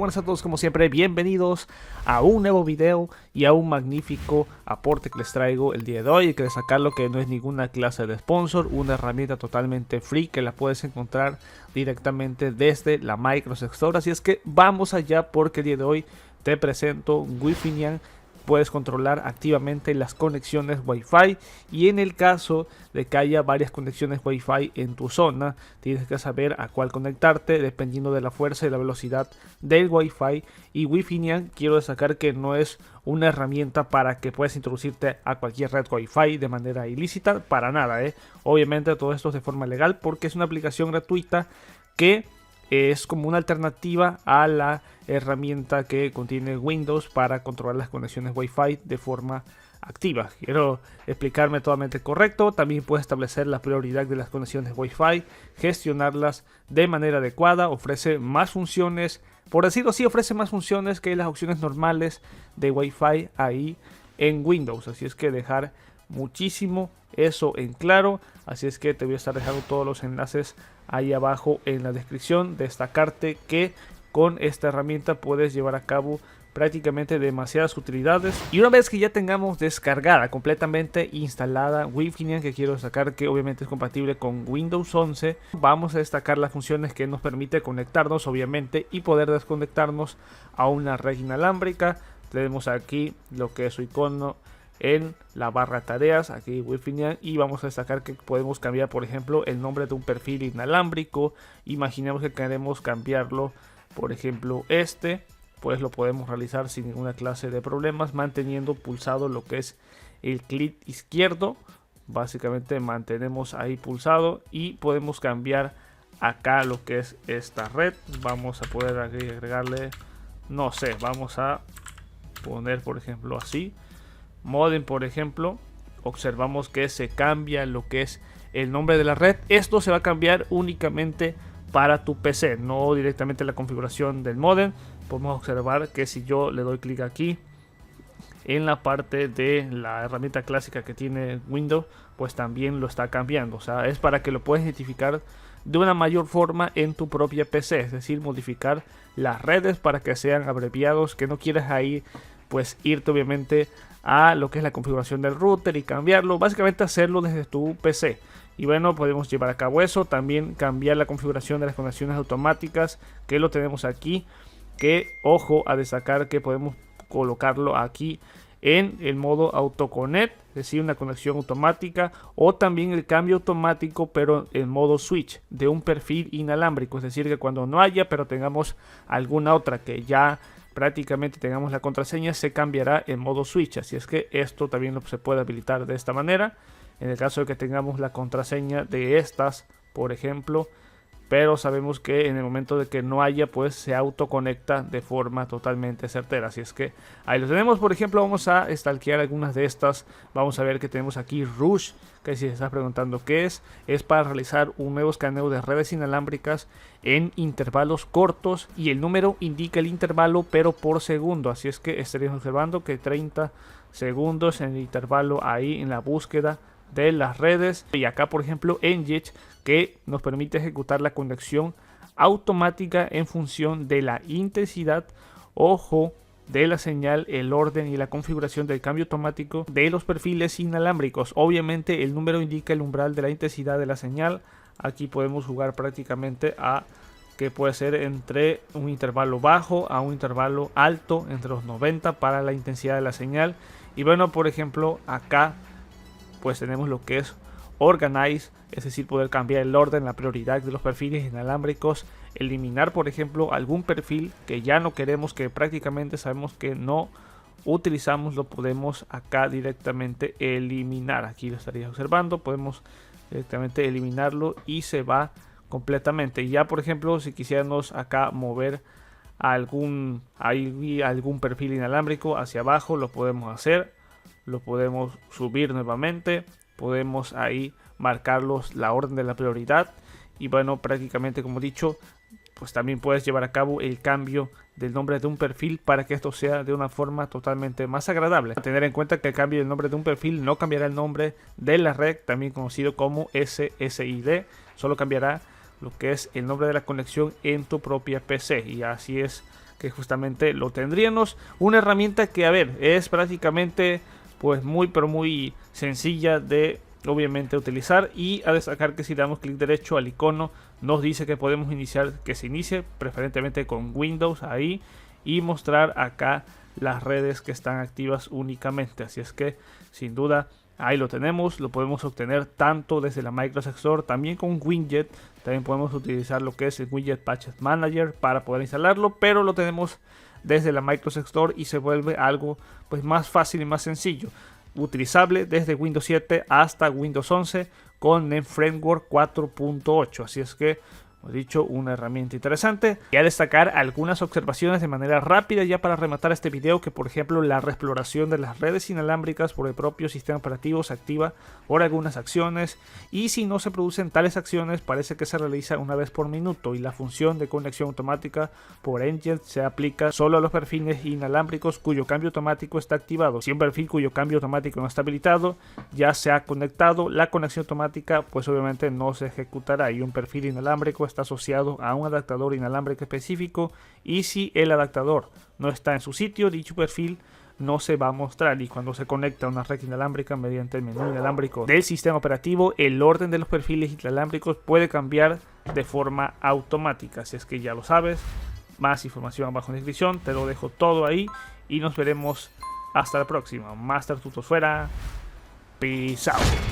buenas a todos como siempre, bienvenidos a un nuevo video y a un magnífico aporte que les traigo el día de hoy. Hay que destacarlo que no es ninguna clase de sponsor, una herramienta totalmente free que la puedes encontrar directamente desde la Microsoft Store. Así es que vamos allá porque el día de hoy te presento Wi-Fi. Puedes controlar activamente las conexiones Wi-Fi y en el caso de que haya varias conexiones Wi-Fi en tu zona, tienes que saber a cuál conectarte dependiendo de la fuerza y la velocidad del Wi-Fi. Y Wi-Fi, quiero destacar que no es una herramienta para que puedas introducirte a cualquier red Wi-Fi de manera ilícita, para nada, Obviamente todo esto es de forma legal porque es una aplicación gratuita que es como una alternativa a la herramienta que contiene Windows para controlar las conexiones Wi-Fi de forma activa. Quiero explicarme totalmente correcto. También puedes establecer la prioridad de las conexiones Wi-Fi, gestionarlas de manera adecuada, ofrece más funciones, por decirlo así, ofrece más funciones que las opciones normales de Wi-Fi ahí en Windows. Así es que dejar muchísimo eso en claro. Así es que te voy a estar dejando todos los enlaces ahí abajo en la descripción. Destacarte que con esta herramienta puedes llevar a cabo prácticamente demasiadas utilidades. Y una vez que ya tengamos descargada, completamente instalada Wi-Fi, que quiero destacar que obviamente es compatible con Windows 11, vamos a destacar las funciones que nos permite conectarnos obviamente y poder desconectarnos a una red inalámbrica. Tenemos aquí lo que es su icono en la barra tareas, aquí Wi-Fi, y vamos a destacar que podemos cambiar, por ejemplo, el nombre de un perfil inalámbrico. Imaginemos que queremos cambiarlo, por ejemplo, pues lo podemos realizar sin ninguna clase de problemas, manteniendo pulsado lo que es el clic izquierdo. Básicamente mantenemos ahí pulsado y podemos cambiar acá lo que es esta red. Vamos a poder agregarle, no sé, vamos a poner, por ejemplo, así. Modem, por ejemplo, observamos que se cambia lo que es el nombre de la red. Esto se va a cambiar únicamente para tu PC, no directamente la configuración del modem. Podemos observar que si yo le doy clic aquí en la parte de la herramienta clásica que tiene Windows, pues también lo está cambiando. O sea, es para que lo puedas identificar de una mayor forma en tu propia PC, es decir, modificar las redes para que sean abreviados, que no quieras ahí pues irte obviamente a lo que es la configuración del router y cambiarlo, básicamente hacerlo desde tu PC. Y bueno, podemos llevar a cabo eso, también cambiar la configuración de las conexiones automáticas, que lo tenemos aquí, que ojo a destacar que podemos colocarlo aquí en el modo autoconnect, es decir, una conexión automática, o también el cambio automático pero en modo switch de un perfil inalámbrico, es decir, que cuando no haya pero tengamos alguna otra que ya prácticamente tengamos la contraseña, se cambiará en modo switch. Así es que esto también se puede habilitar de esta manera en el caso de que tengamos la contraseña de estas, por ejemplo, pero sabemos que en el momento de que no haya, pues se autoconecta de forma totalmente certera. Así es que ahí lo tenemos. Por ejemplo, vamos a stalkear algunas de estas. Vamos a ver que tenemos aquí Rush, que si se está preguntando qué es para realizar un nuevo escaneo de redes inalámbricas en intervalos cortos, y el número indica el intervalo pero por segundo. Así es que estaríamos observando que 30 segundos en el intervalo ahí en la búsqueda de las redes. Y acá, por ejemplo, Engage, que nos permite ejecutar la conexión automática en función de la intensidad, ojo, de la señal, el orden y la configuración del cambio automático de los perfiles inalámbricos. Obviamente el número indica el umbral de la intensidad de la señal. Aquí podemos jugar prácticamente a que puede ser entre un intervalo bajo a un intervalo alto, entre los 90 para la intensidad de la señal. Y bueno, por ejemplo, acá pues tenemos lo que es Organize, es decir, poder cambiar el orden, la prioridad de los perfiles inalámbricos, eliminar, por ejemplo, algún perfil que ya no queremos, que prácticamente sabemos que no utilizamos, lo podemos acá directamente eliminar. Aquí lo estarías observando, podemos directamente eliminarlo y se va completamente. Y ya, por ejemplo, si quisiéramos acá mover algún perfil inalámbrico hacia abajo, lo podemos hacer. Lo podemos subir nuevamente, podemos ahí marcarlos la orden de la prioridad. Y bueno, prácticamente como he dicho, pues también puedes llevar a cabo el cambio del nombre de un perfil para que esto sea de una forma totalmente más agradable. Tener en cuenta que el cambio del nombre de un perfil no cambiará el nombre de la red, también conocido como SSID, solo cambiará lo que es el nombre de la conexión en tu propia PC. Y así es que justamente lo tendríamos. Una herramienta que, a ver, es prácticamente pues muy pero muy sencilla de obviamente utilizar, y a destacar que si damos clic derecho al icono nos dice que podemos iniciar, que se inicie preferentemente con Windows ahí, y mostrar acá las redes que están activas únicamente. Así es que sin duda ahí lo tenemos, lo podemos obtener tanto desde la Microsoft Store, también con Widget. También podemos utilizar lo que es el Widget Patches Manager para poder instalarlo, pero lo tenemos desde la Microsoft Store y se vuelve algo pues más fácil y más sencillo, utilizable desde Windows 7 hasta Windows 11 con NEM Framework 4.8. así es que, como he dicho, una herramienta interesante. Y a destacar algunas observaciones de manera rápida ya para rematar este video, que por ejemplo la reexploración de las redes inalámbricas por el propio sistema operativo se activa por algunas acciones, y si no se producen tales acciones parece que se realiza una vez por minuto, y la función de conexión automática por Engine se aplica solo a los perfiles inalámbricos cuyo cambio automático está activado. Si un perfil cuyo cambio automático no está habilitado ya se ha conectado, la conexión automática pues obviamente no se ejecutará, y un perfil inalámbrico está asociado a un adaptador inalámbrico específico, y si el adaptador no está en su sitio, dicho perfil no se va a mostrar. Y cuando se conecta a una red inalámbrica mediante el menú inalámbrico del sistema operativo, el orden de los perfiles inalámbricos puede cambiar de forma automática. Así es que ya lo sabes, más información abajo en la descripción, te lo dejo todo ahí y nos veremos hasta la próxima. Master Tutos fuera, peace out.